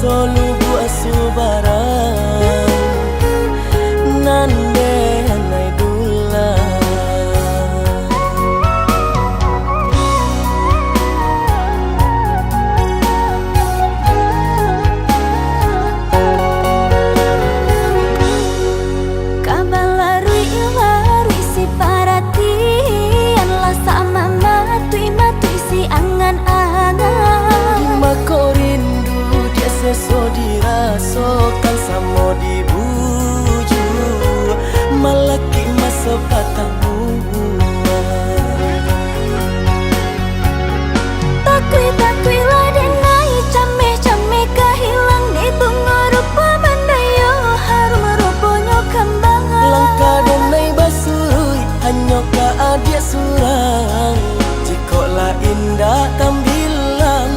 solubu asubarang nande hanai dula kabalarui ilarui si paratian la sama matui matui si angan-angan mako rindu dia seso dirasokan samo dibuju malaki masa patamu takui lah denai came kahilang di bunga rupa mandayo harum ruponyo kembangan langkah denai basui hanya ka adia surang jikola indah tambilang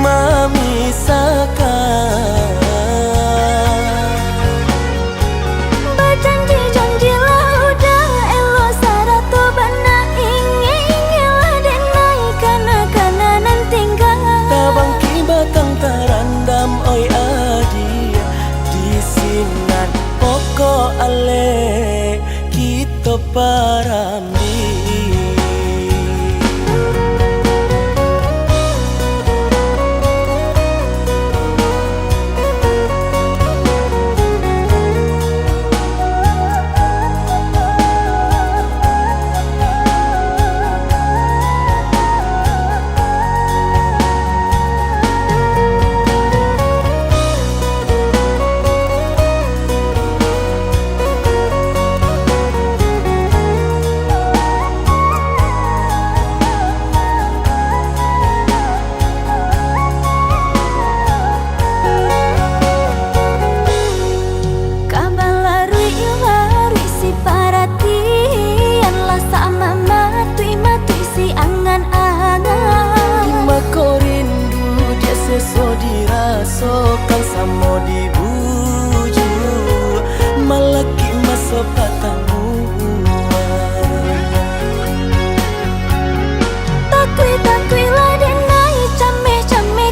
mamisakan berjanji lah udah elo sarato bana ingelah denai kana nantinggal tabang kibatang tarandam oi adia di sinan pokok ale kita parambi. So dirasokan samo dibuju malaki masa patamu takui lah denai came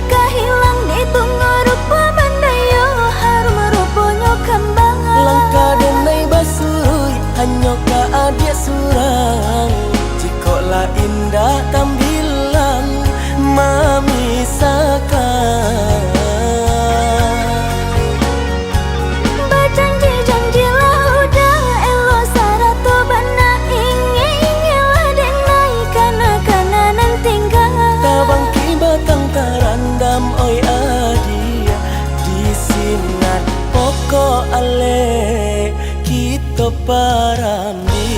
kahilang di bunga rupa mandayo harum ruponyo kembangan langkah denai basui hanya ka adia surang jikola indah tambilang mamisakan berjanji lah udah elo sarato bana ingelah denai kana nantinggal tabang kibatang tarandam oi adia di sinan pokok ale kita parambi.